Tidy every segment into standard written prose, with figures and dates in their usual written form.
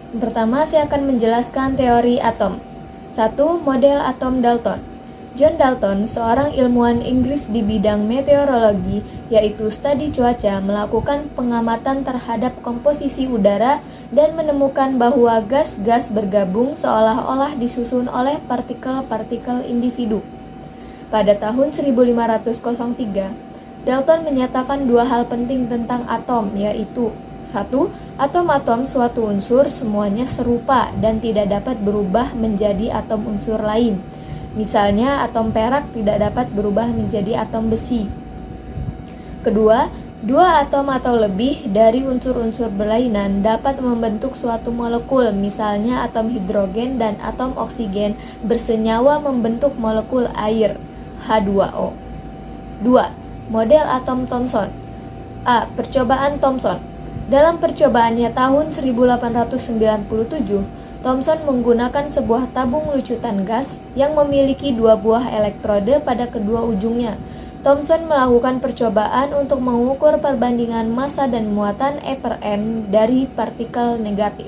Pertama, saya akan menjelaskan teori atom. 1. Model atom Dalton. John Dalton, seorang ilmuwan Inggris di bidang meteorologi, yaitu studi cuaca, melakukan pengamatan terhadap komposisi udara dan menemukan bahwa gas-gas bergabung seolah-olah disusun oleh partikel-partikel individu. Pada tahun 1503, Dalton menyatakan dua hal penting tentang atom, yaitu 1. Atom-atom suatu unsur semuanya serupa dan tidak dapat berubah menjadi atom unsur lain. Misalnya, atom perak tidak dapat berubah menjadi atom besi. Kedua, dua atom atau lebih dari unsur-unsur berlainan dapat membentuk suatu molekul, misalnya atom hidrogen dan atom oksigen bersenyawa membentuk molekul air, H2O. 2. Model atom Thomson. A. Percobaan Thomson. Dalam percobaannya tahun 1897, Thomson menggunakan sebuah tabung lucutan gas yang memiliki dua buah elektrode pada kedua ujungnya. Thomson melakukan percobaan untuk mengukur perbandingan massa dan muatan E/m dari partikel negatif.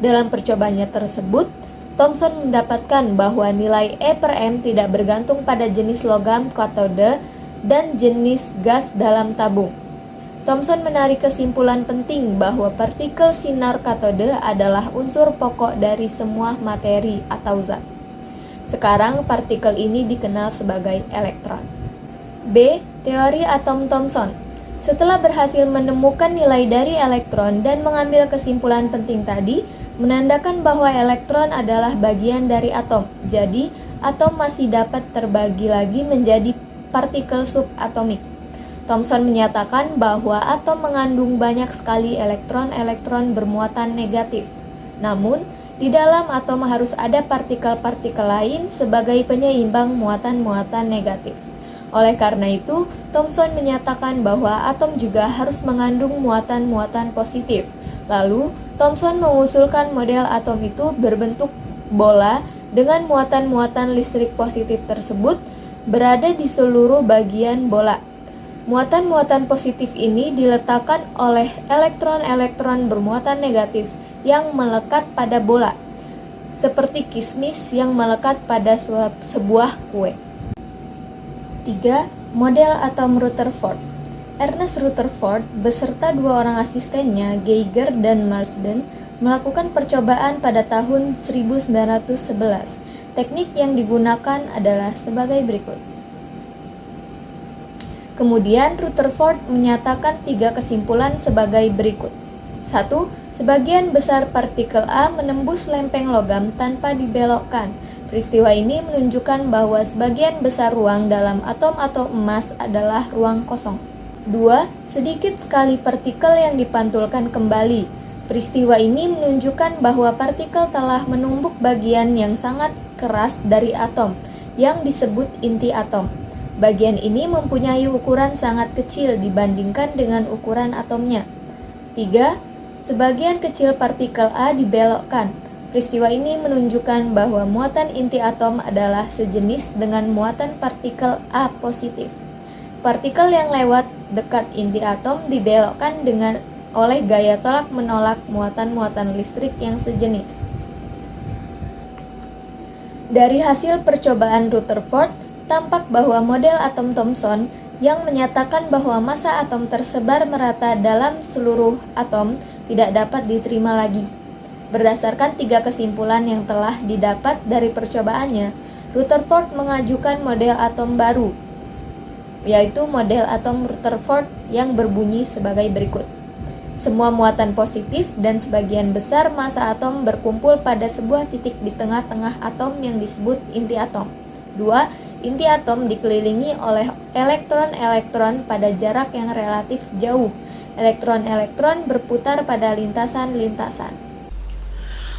Dalam percobaannya tersebut, Thomson mendapatkan bahwa nilai E/m tidak bergantung pada jenis logam katode dan jenis gas dalam tabung. Thomson menarik kesimpulan penting bahwa partikel sinar katode adalah unsur pokok dari semua materi atau zat. Sekarang partikel ini dikenal sebagai elektron. B. Teori atom Thomson. Setelah berhasil menemukan nilai dari elektron dan mengambil kesimpulan penting tadi, menandakan bahwa elektron adalah bagian dari atom. Jadi, atom masih dapat terbagi lagi menjadi partikel subatomik. Thomson menyatakan bahwa atom mengandung banyak sekali elektron-elektron bermuatan negatif. Namun, di dalam atom harus ada partikel-partikel lain sebagai penyeimbang muatan-muatan negatif. Oleh karena itu, Thomson menyatakan bahwa atom juga harus mengandung muatan-muatan positif. Lalu, Thomson mengusulkan model atom itu berbentuk bola dengan muatan-muatan listrik positif tersebut berada di seluruh bagian bola. Muatan-muatan positif ini diletakkan oleh elektron-elektron bermuatan negatif yang melekat pada bola, seperti kismis yang melekat pada sebuah kue. 3. Model atom Rutherford. Ernest Rutherford beserta dua orang asistennya, Geiger dan Marsden, melakukan percobaan pada tahun 1911. Teknik yang digunakan adalah sebagai berikut. Kemudian Rutherford menyatakan tiga kesimpulan sebagai berikut. 1. Sebagian besar partikel A menembus lempeng logam tanpa dibelokkan. Peristiwa ini menunjukkan bahwa sebagian besar ruang dalam atom atau emas adalah ruang kosong. 2. Sedikit sekali partikel yang dipantulkan kembali. Peristiwa ini menunjukkan bahwa partikel telah menumbuk bagian yang sangat keras dari atom, yang disebut inti atom. Bagian ini mempunyai ukuran sangat kecil dibandingkan dengan ukuran atomnya. 3. Sebagian kecil partikel A dibelokkan. Peristiwa ini menunjukkan bahwa muatan inti atom adalah sejenis dengan muatan partikel A positif. Partikel yang lewat dekat inti atom dibelokkan oleh gaya tolak-menolak muatan-muatan listrik yang sejenis. Dari hasil percobaan Rutherford, tampak bahwa model atom Thomson yang menyatakan bahwa massa atom tersebar merata dalam seluruh atom tidak dapat diterima lagi. Berdasarkan tiga kesimpulan yang telah didapat dari percobaannya, Rutherford mengajukan model atom baru, yaitu model atom Rutherford yang berbunyi sebagai berikut. Semua muatan positif dan sebagian besar massa atom berkumpul pada sebuah titik di tengah-tengah atom yang disebut inti atom. 2. Inti atom dikelilingi oleh elektron-elektron pada jarak yang relatif jauh. Elektron-elektron berputar pada lintasan-lintasan.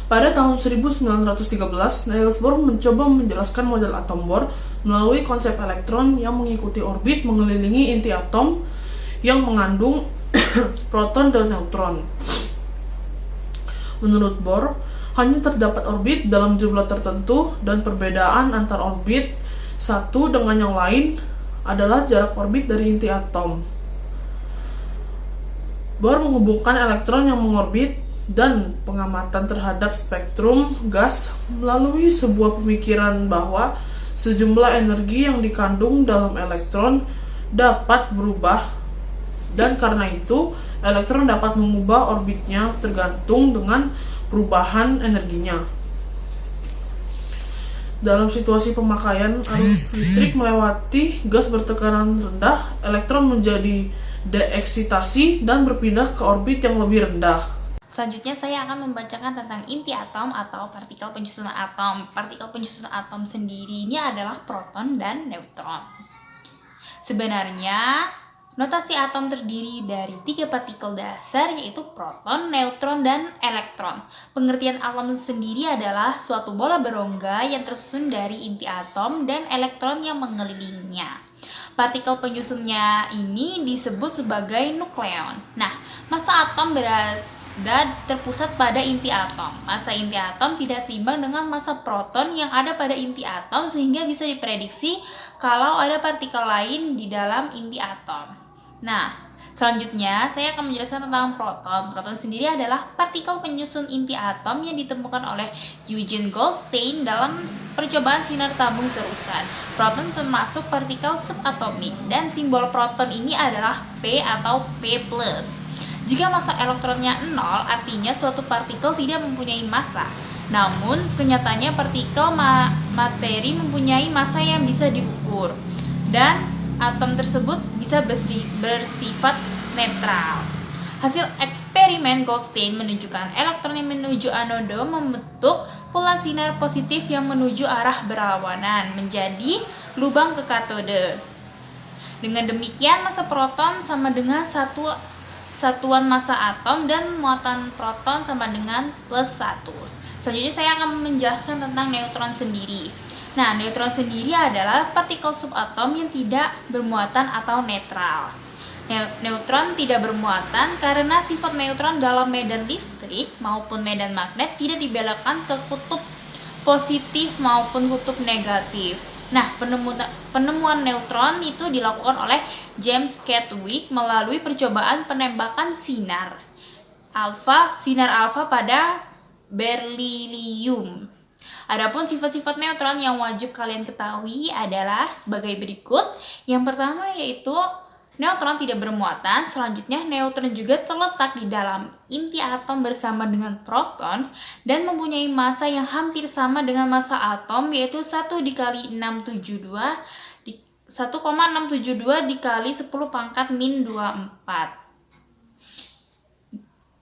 Pada tahun 1913, Niels Bohr mencoba menjelaskan model atom Bohr melalui konsep elektron yang mengikuti orbit mengelilingi inti atom yang mengandung proton dan neutron. Menurut Bohr, hanya terdapat orbit dalam jumlah tertentu dan perbedaan antar orbit satu dengan yang lain adalah jarak orbit dari inti atom. Bohr menghubungkan elektron yang mengorbit dan pengamatan terhadap spektrum gas melalui sebuah pemikiran bahwa sejumlah energi yang dikandung dalam elektron dapat berubah, dan karena itu elektron dapat mengubah orbitnya tergantung dengan perubahan energinya. Dalam situasi pemakaian arus listrik melewati gas bertekanan rendah, elektron menjadi deeksitasi dan berpindah ke orbit yang lebih rendah. Selanjutnya saya akan membacakan tentang inti atom atau partikel penyusunan atom. Partikel penyusunan atom sendiri ini adalah proton dan neutron. Sebenarnya notasi atom terdiri dari 3 partikel dasar, yaitu proton, neutron, dan elektron. Pengertian atom sendiri adalah suatu bola berongga yang tersusun dari inti atom dan elektron yang mengelilinginya. Partikel penyusunnya ini disebut sebagai nukleon. Nah, massa atom berada terpusat pada inti atom. Massa inti atom tidak seimbang dengan massa proton yang ada pada inti atom, sehingga bisa diprediksi kalau ada partikel lain di dalam inti atom. Nah, selanjutnya saya akan menjelaskan tentang proton. Proton sendiri adalah partikel penyusun inti atom yang ditemukan oleh Eugen Goldstein dalam percobaan sinar tabung terusan. Proton termasuk partikel subatomik dan simbol proton ini adalah P atau P+. Jika massa elektronnya 0, artinya suatu partikel tidak mempunyai massa. Namun, kenyataannya partikel materi mempunyai massa yang bisa diukur, dan atom tersebut bisa bersifat netral. Hasil eksperimen Goldstein menunjukkan elektron yang menuju anoda membentuk pola sinar positif yang menuju arah berlawanan menjadi lubang ke katode. Dengan demikian, massa proton sama dengan satuan massa atom dan muatan proton sama dengan +1. Selanjutnya saya akan menjelaskan tentang neutron sendiri. Nah, neutron sendiri adalah partikel subatom yang tidak bermuatan atau netral. Neutron tidak bermuatan karena sifat neutron dalam medan listrik maupun medan magnet tidak dibelokkan ke kutub positif maupun kutub negatif. Nah, penemuan neutron itu dilakukan oleh James Chadwick melalui percobaan penembakan sinar alfa pada beryllium. Adapun sifat-sifat neutron yang wajib kalian ketahui adalah sebagai berikut. Yang pertama yaitu neutron tidak bermuatan. Selanjutnya, neutron juga terletak di dalam inti atom bersama dengan proton dan mempunyai massa yang hampir sama dengan massa atom, yaitu 1 dikali 1,672 dikali 10⁻⁴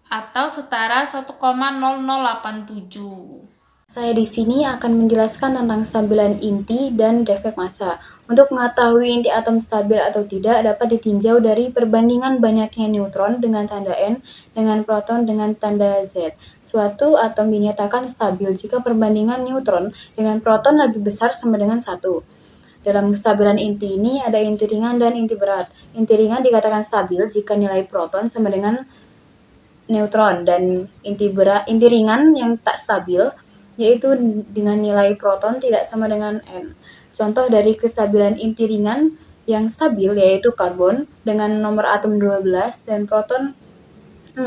atau setara 1,0087. Saya di sini akan menjelaskan tentang stabilan inti dan defek massa. Untuk mengetahui inti atom stabil atau tidak dapat ditinjau dari perbandingan banyaknya neutron dengan tanda N dengan proton dengan tanda Z. Suatu atom dinyatakan stabil jika perbandingan neutron dengan proton lebih besar sama dengan 1. Dalam kestabilan inti ini ada inti ringan dan inti berat. Inti ringan dikatakan stabil jika nilai proton sama dengan neutron, dan inti ringan yang tak stabil yaitu dengan nilai proton tidak sama dengan N. Contoh dari kestabilan inti ringan yang stabil yaitu karbon dengan nomor atom 12 dan proton 6.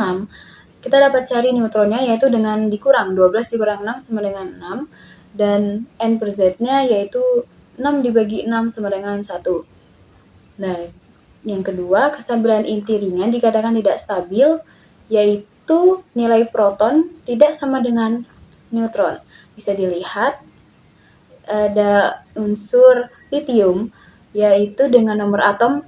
Kita dapat cari neutronnya yaitu dengan dikurang 12 dikurang 6 sama dengan 6, dan N per Z-nya yaitu 6 dibagi 6 sama dengan 1. Nah, yang kedua, kestabilan inti ringan dikatakan tidak stabil yaitu nilai proton tidak sama dengan neutron. Bisa dilihat ada unsur litium yaitu dengan nomor atom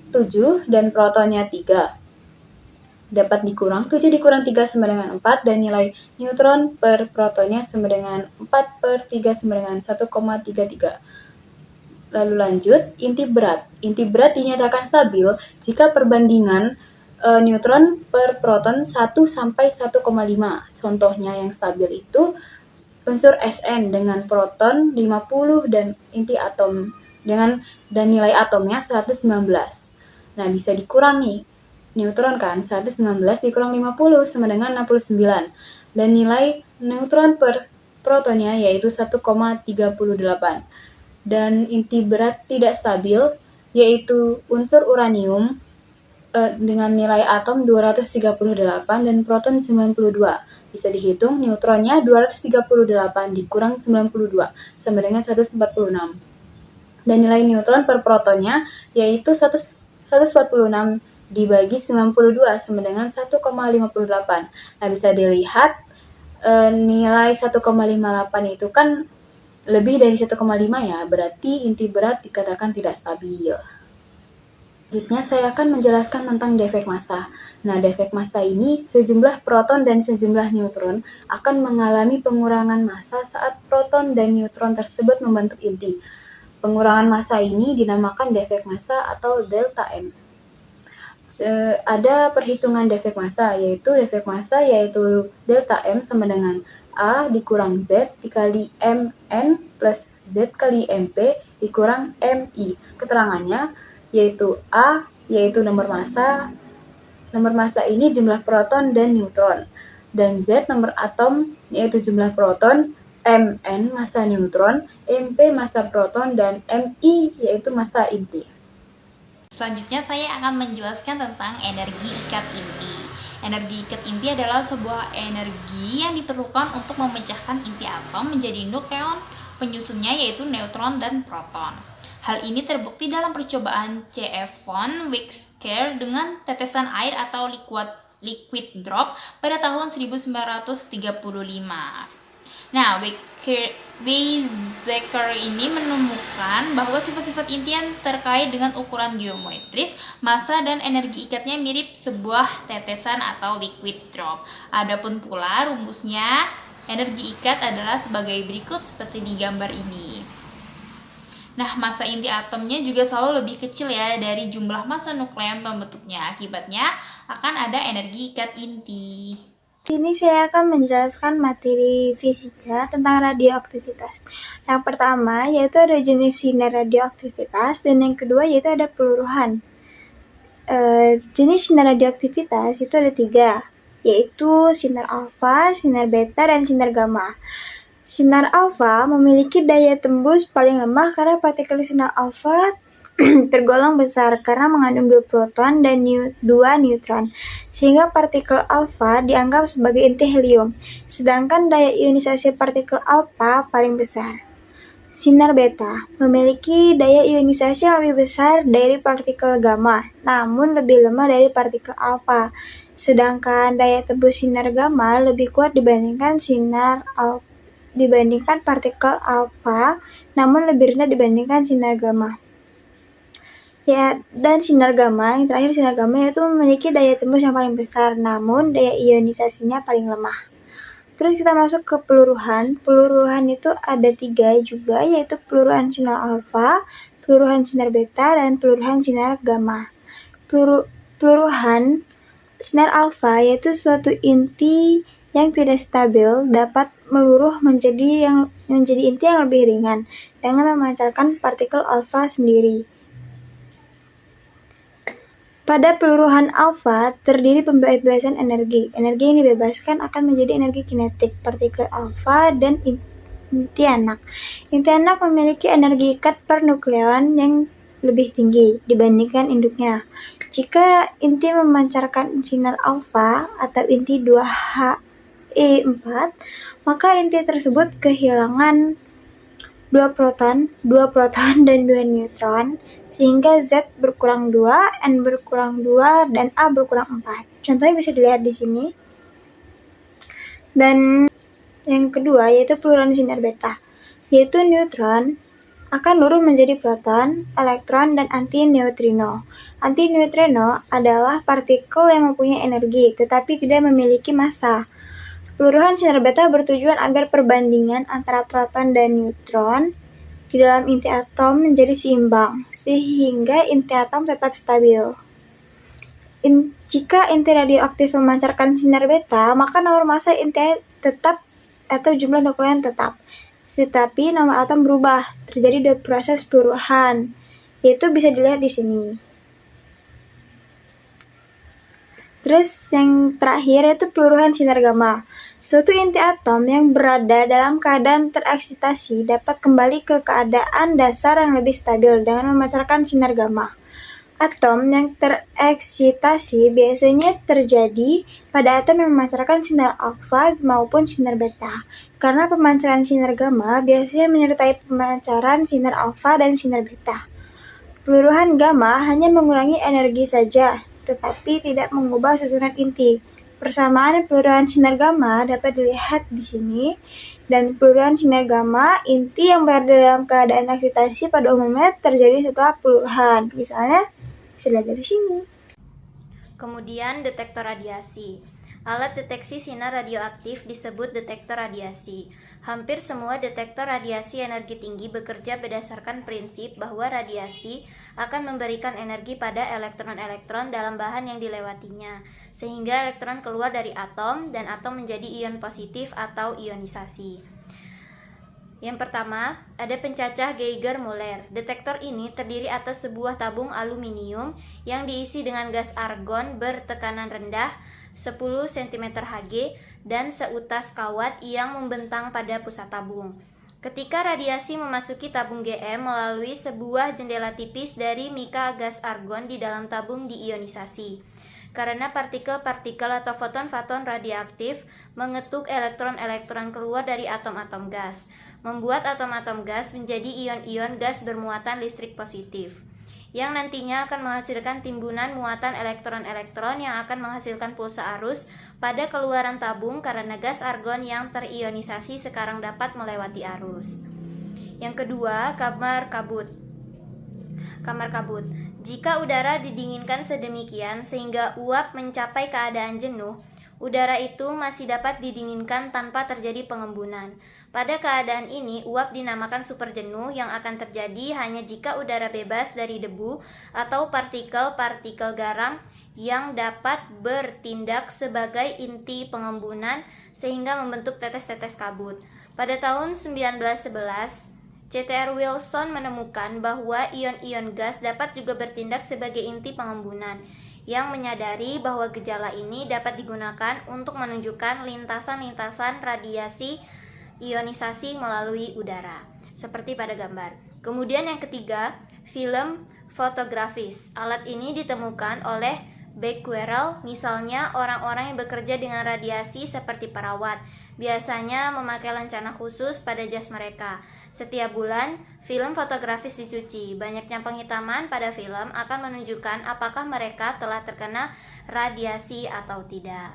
7 dan protonnya 3. Dapat dikurang 7 dikurang 3 sama dengan 4, dan nilai neutron per protonnya sama dengan 4 per 3 sama dengan 1,33. Lalu lanjut, inti berat. Inti berat dinyatakan stabil jika perbandingan neutron per proton 1 sampai 1,5. Contohnya yang stabil itu unsur Sn dengan proton 50 dan inti atom dan nilai atomnya 119. Nah, bisa dikurangi neutron kan, 119 dikurang 50 sama dengan 69. Dan nilai neutron per protonnya yaitu 1,38. Dan inti berat tidak stabil yaitu unsur uranium dengan nilai atom 238 dan proton 92. Bisa dihitung neutronnya 238 dikurang 92 sama dengan 146. Dan nilai neutron per protonnya yaitu 146 dibagi 92 sama dengan 1,58. Nah, bisa dilihat nilai 1,58 itu kan lebih dari 1,5 ya, berarti inti berat dikatakan tidak stabil. Selanjutnya saya akan menjelaskan tentang defek massa. Nah, defek massa ini sejumlah proton dan sejumlah neutron akan mengalami pengurangan massa saat proton dan neutron tersebut membentuk inti. Pengurangan massa ini dinamakan defek massa atau delta M. Ada perhitungan defek massa, yaitu delta M sama dengan A dikurang Z dikali Mn plus Z kali Mp dikurang Mi. Keterangannya yaitu A yaitu nomor massa ini jumlah proton dan neutron, dan Z nomor atom yaitu jumlah proton, Mn massa neutron, Mp massa proton, dan Mi yaitu massa inti. Selanjutnya saya akan menjelaskan tentang energi ikat inti. Energi ikat inti adalah sebuah energi yang diperlukan untuk memecahkan inti atom menjadi nukleon penyusunnya yaitu neutron dan proton. Hal ini terbukti dalam percobaan C.F. von Weizsäcker dengan tetesan air atau liquid drop pada tahun 1935. Nah, Weizsäcker ini menemukan bahwa sifat-sifat inti yang terkait dengan ukuran geometris, massa dan energi ikatnya mirip sebuah tetesan atau liquid drop. Adapun pula rumusnya, energi ikat adalah sebagai berikut seperti di gambar ini. Nah, massa inti atomnya juga selalu lebih kecil ya dari jumlah massa nukleon pembentuknya. Akibatnya akan ada energi ikat inti. Ini saya akan menjelaskan materi fisika tentang radioaktivitas. Yang pertama yaitu ada jenis sinar radioaktivitas, dan yang kedua yaitu ada peluruhan. Jenis sinar radioaktivitas itu ada 3, yaitu sinar alfa, sinar beta, dan sinar gamma. Sinar alfa memiliki daya tembus paling lemah karena partikel sinar alfa tergolong besar karena mengandung 2 proton dan 2 neutron, sehingga partikel alfa dianggap sebagai inti helium, sedangkan daya ionisasi partikel alfa paling besar. Sinar beta memiliki daya ionisasi yang lebih besar dari partikel gamma, namun lebih lemah dari partikel alfa, sedangkan daya tembus sinar gamma lebih kuat dibandingkan partikel alfa, namun lebih rendah dibandingkan sinar gamma. Ya, dan sinar gamma, yang terakhir sinar gamma yaitu memiliki daya tembus yang paling besar, namun daya ionisasinya paling lemah. Terus kita masuk ke peluruhan. Peluruhan itu ada 3 juga, yaitu peluruhan sinar alfa, peluruhan sinar beta, dan peluruhan sinar gamma. Peluruhan sinar alfa yaitu suatu inti yang tidak stabil dapat meluruh menjadi inti yang lebih ringan dengan memancarkan partikel alfa sendiri. Pada peluruhan alfa terdiri pembebasan energi. Energi yang dibebaskan akan menjadi energi kinetik partikel alfa dan inti anak. Inti anak memiliki energi ikat per nukleon yang lebih tinggi dibandingkan induknya. Jika inti memancarkan sinar alfa atau inti 2He4, maka inti tersebut kehilangan 2 proton, dan 2 neutron, sehingga Z berkurang 2, N berkurang 2, dan A berkurang 4. Contohnya bisa dilihat di sini. Dan yang kedua yaitu peluruhan sinar beta, yaitu neutron akan luruh menjadi proton, elektron, dan antineutrino. Antineutrino adalah partikel yang mempunyai energi, tetapi tidak memiliki massa. Peluruhan sinar beta bertujuan agar perbandingan antara proton dan neutron di dalam inti atom menjadi seimbang, sehingga inti atom tetap stabil. Jika inti radioaktif memancarkan sinar beta, maka nomor massa inti tetap atau jumlah nukleon tetap. Tetapi nomor atom berubah, terjadi 2 proses peluruhan, yaitu bisa dilihat di sini. Terus yang terakhir yaitu peluruhan sinar gamma. Suatu inti atom yang berada dalam keadaan tereksitasi dapat kembali ke keadaan dasar yang lebih stabil dengan memancarkan sinar gamma. Atom yang tereksitasi biasanya terjadi pada atom yang memancarkan sinar alfa maupun sinar beta. Karena pemancaran sinar gamma biasanya menyertai pemancaran sinar alfa dan sinar beta. Peluruhan gamma hanya mengurangi energi saja, tetapi tidak mengubah susunan inti. Persamaan peluruhan sinar gamma dapat dilihat di sini, dan peluruhan sinar gamma inti yang berada dalam keadaan eksitasi pada umumnya terjadi setelah peluruhan. Misalnya, bisa dilihat dari sini. Kemudian detektor radiasi. Alat deteksi sinar radioaktif disebut detektor radiasi. Hampir semua detektor radiasi energi tinggi bekerja berdasarkan prinsip bahwa radiasi akan memberikan energi pada elektron-elektron dalam bahan yang dilewatinya, sehingga elektron keluar dari atom dan atom menjadi ion positif atau ionisasi. Yang pertama, ada pencacah Geiger-Müller. Detektor ini terdiri atas sebuah tabung aluminium yang diisi dengan gas argon bertekanan rendah 10 cm/Hg dan seutas kawat yang membentang pada pusat tabung. Ketika radiasi memasuki tabung GM melalui sebuah jendela tipis dari mika gas argon di dalam tabung diionisasi. Karena partikel-partikel atau foton-foton radioaktif mengetuk elektron-elektron keluar dari atom-atom gas, membuat atom-atom gas menjadi ion-ion gas bermuatan listrik positif, yang nantinya akan menghasilkan timbunan muatan elektron-elektron yang akan menghasilkan pulsa arus pada keluaran tabung karena gas argon yang terionisasi sekarang dapat melewati arus. Yang kedua, kamar kabut. Kamar kabut. Jika udara didinginkan sedemikian sehingga uap mencapai keadaan jenuh, udara itu masih dapat didinginkan tanpa terjadi pengembunan. Pada keadaan ini, uap dinamakan superjenuh yang akan terjadi hanya jika udara bebas dari debu atau partikel-partikel garam yang dapat bertindak sebagai inti pengembunan sehingga membentuk tetes-tetes kabut. Pada tahun 1911, C.T.R. Wilson menemukan bahwa ion-ion gas dapat juga bertindak sebagai inti pengembunan, yang menyadari bahwa gejala ini dapat digunakan untuk menunjukkan lintasan-lintasan radiasi ionisasi melalui udara, seperti pada gambar. Kemudian yang ketiga, film fotografis. Alat ini ditemukan oleh Becquerel, misalnya orang-orang yang bekerja dengan radiasi seperti perawat, biasanya memakai lencana khusus pada jas mereka. Setiap bulan, film fotografis dicuci. Banyaknya penghitaman pada film akan menunjukkan apakah mereka telah terkena radiasi atau tidak.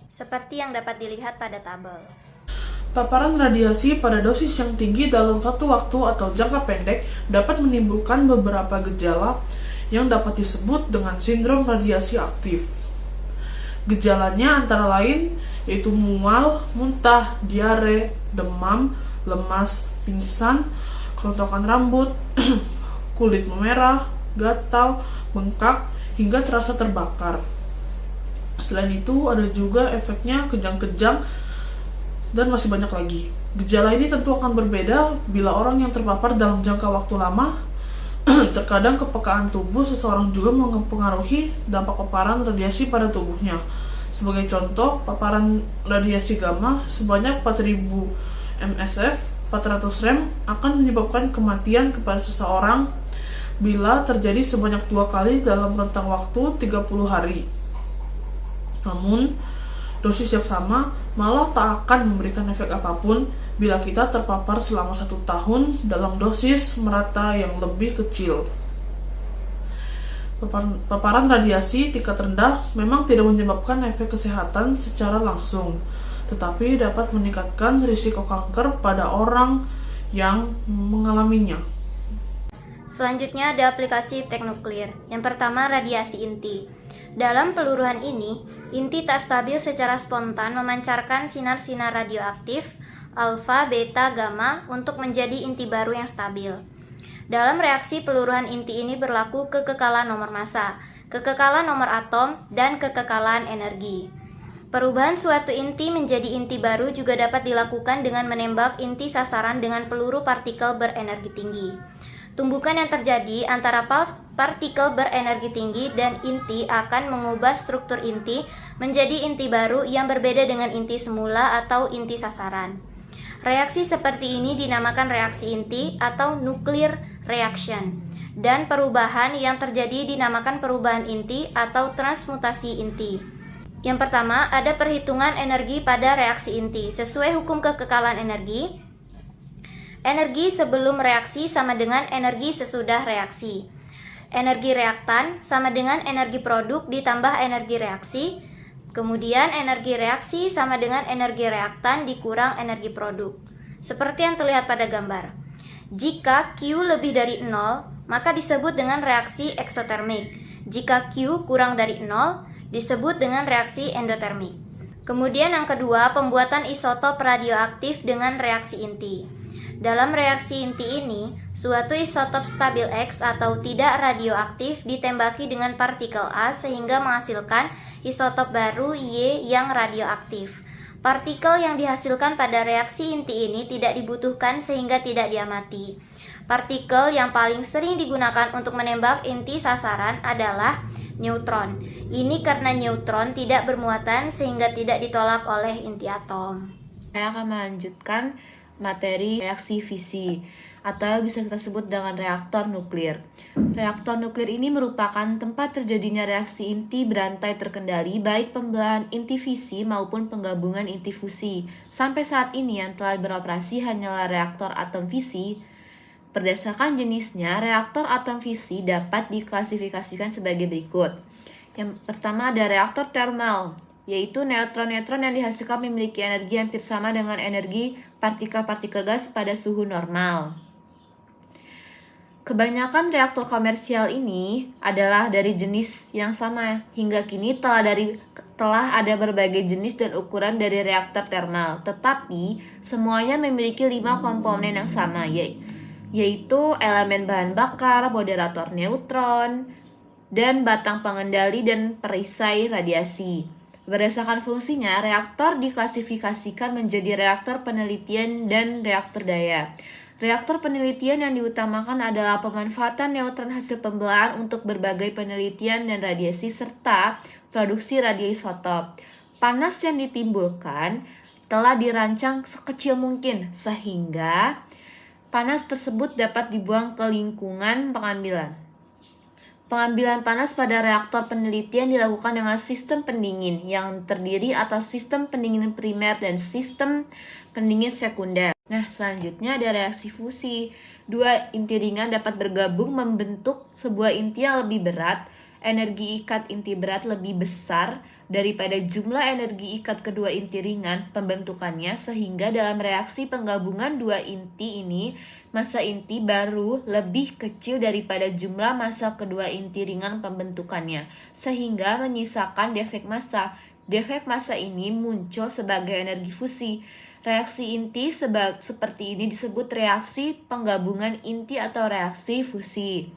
Seperti yang dapat dilihat pada tabel. Paparan radiasi pada dosis yang tinggi dalam satu waktu atau jangka pendek dapat menimbulkan beberapa gejala yang dapat disebut dengan sindrom radiasi aktif. Gejalanya antara lain yaitu mual, muntah, diare, demam, lemas, pingsan, kerontokan rambut, kulit memerah, gatal, bengkak, hingga terasa terbakar. Selain itu, ada juga efeknya kejang-kejang dan masih banyak lagi. Gejala ini tentu akan berbeda bila orang yang terpapar dalam jangka waktu lama. Terkadang kepekaan tubuh seseorang juga mempengaruhi dampak paparan radiasi pada tubuhnya. Sebagai contoh, paparan radiasi gamma sebanyak 4000 MSF 400 rem akan menyebabkan kematian kepada seseorang bila terjadi sebanyak 2 kali dalam rentang waktu 30 hari. Namun, dosis yang sama malah tak akan memberikan efek apapun bila kita terpapar selama 1 tahun dalam dosis merata yang lebih kecil. Paparan radiasi tingkat rendah memang tidak menyebabkan efek kesehatan secara langsung, tetapi dapat meningkatkan risiko kanker pada orang yang mengalaminya. Selanjutnya ada aplikasi teknuklir. Yang pertama, radiasi inti. Dalam peluruhan ini, inti tak stabil secara spontan memancarkan sinar-sinar radioaktif alfa, beta, gamma untuk menjadi inti baru yang stabil. Dalam reaksi peluruhan inti ini berlaku kekekalan nomor massa, kekekalan nomor atom, dan kekekalan energi. Perubahan suatu inti menjadi inti baru juga dapat dilakukan dengan menembak inti sasaran dengan peluru partikel berenergi tinggi. Tumbukan yang terjadi antara partikel berenergi tinggi dan inti akan mengubah struktur inti menjadi inti baru yang berbeda dengan inti semula atau inti sasaran. Reaksi seperti ini dinamakan reaksi inti atau nuclear reaction. dan perubahan yang terjadi dinamakan perubahan inti atau transmutasi inti. Yang pertama, ada perhitungan energi pada reaksi inti. Sesuai hukum kekekalan energi, energi sebelum reaksi sama dengan energi sesudah reaksi. Energi reaktan sama dengan energi produk ditambah energi reaksi. Kemudian energi reaksi sama dengan energi reaktan dikurang energi produk. Seperti yang terlihat pada gambar. Jika Q lebih dari 0, maka disebut dengan reaksi eksotermik. Jika Q kurang dari 0, disebut dengan reaksi endotermik. Kemudian yang kedua, pembuatan isotop radioaktif dengan reaksi inti. Dalam reaksi inti ini, suatu isotop stabil X atau tidak radioaktif ditembaki dengan partikel A sehingga menghasilkan isotop baru Y yang radioaktif. Partikel yang dihasilkan pada reaksi inti ini tidak dibutuhkan sehingga tidak diamati. Partikel yang paling sering digunakan untuk menembak inti sasaran adalah neutron. Ini karena neutron tidak bermuatan sehingga tidak ditolak oleh inti atom. Saya akan melanjutkan materi reaksi fisi atau bisa kita sebut dengan reaktor nuklir. Reaktor nuklir ini merupakan tempat terjadinya reaksi inti berantai terkendali baik pembelahan inti fisi maupun penggabungan inti fusi. Sampai saat ini yang telah beroperasi hanyalah reaktor atom fisi. Berdasarkan jenisnya, reaktor atom fisi dapat diklasifikasikan sebagai berikut. Yang pertama ada reaktor termal, yaitu neutron-neutron yang dihasilkan memiliki energi hampir sama dengan energi partikel-partikel gas pada suhu normal. Kebanyakan reaktor komersial ini adalah dari jenis yang sama. Hingga kini telah ada berbagai jenis dan ukuran dari reaktor termal, tetapi semuanya memiliki 5 komponen yang sama, yaitu elemen bahan bakar, moderator neutron, dan batang pengendali dan perisai radiasi. Berdasarkan fungsinya, reaktor diklasifikasikan menjadi reaktor penelitian dan reaktor daya. Reaktor penelitian yang diutamakan adalah pemanfaatan neutron hasil pembelahan untuk berbagai penelitian dan radiasi serta produksi radioisotop. Panas yang ditimbulkan telah dirancang sekecil mungkin sehingga panas tersebut dapat dibuang ke lingkungan pengambilan. Pengambilan panas pada reaktor penelitian dilakukan dengan sistem pendingin yang terdiri atas sistem pendingin primer dan sistem pendingin sekunder. Nah, selanjutnya ada reaksi fusi. Dua inti ringan dapat bergabung membentuk sebuah inti yang lebih berat. Energi ikat inti berat lebih besar daripada jumlah energi ikat kedua inti ringan pembentukannya, sehingga dalam reaksi penggabungan dua inti ini, massa inti baru lebih kecil daripada jumlah massa kedua inti ringan pembentukannya, sehingga menyisakan defek massa. Defek massa ini muncul sebagai energi fusi. Reaksi inti seperti ini disebut reaksi penggabungan inti atau reaksi fusi.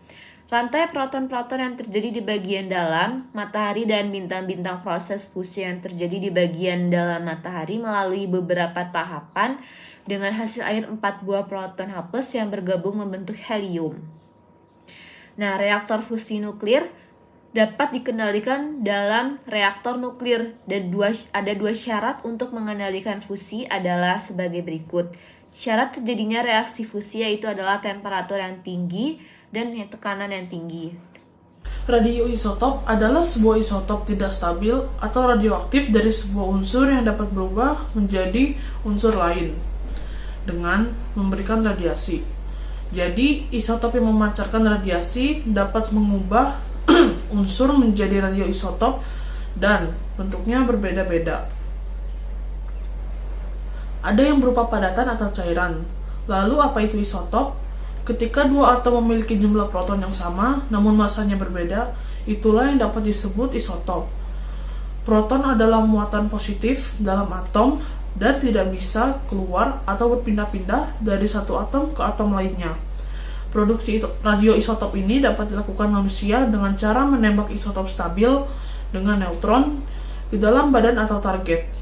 Rantai proton-proton yang terjadi di bagian dalam matahari dan bintang-bintang proses fusi yang terjadi di bagian dalam matahari melalui beberapa tahapan dengan hasil akhir 4 buah proton H+ yang bergabung membentuk helium. Nah, reaktor fusi nuklir dapat dikendalikan dalam reaktor nuklir dan ada dua syarat untuk mengendalikan fusi adalah sebagai berikut. Syarat terjadinya reaksi fusi yaitu adalah temperatur yang tinggi dan tekanan yang tinggi. Radioisotop adalah sebuah isotop tidak stabil atau radioaktif dari sebuah unsur yang dapat berubah menjadi unsur lain dengan memberikan radiasi. Jadi, isotop yang memancarkan radiasi dapat mengubah unsur menjadi radioisotop dan bentuknya berbeda-beda. Ada yang berupa padatan atau cairan. Lalu apa itu isotop? Ketika dua atom memiliki jumlah proton yang sama namun masanya berbeda, itulah yang dapat disebut isotop. Proton adalah muatan positif dalam atom dan tidak bisa keluar atau berpindah-pindah dari satu atom ke atom lainnya. Produksi radioisotop ini dapat dilakukan manusia dengan cara menembak isotop stabil dengan neutron di dalam badan atau target.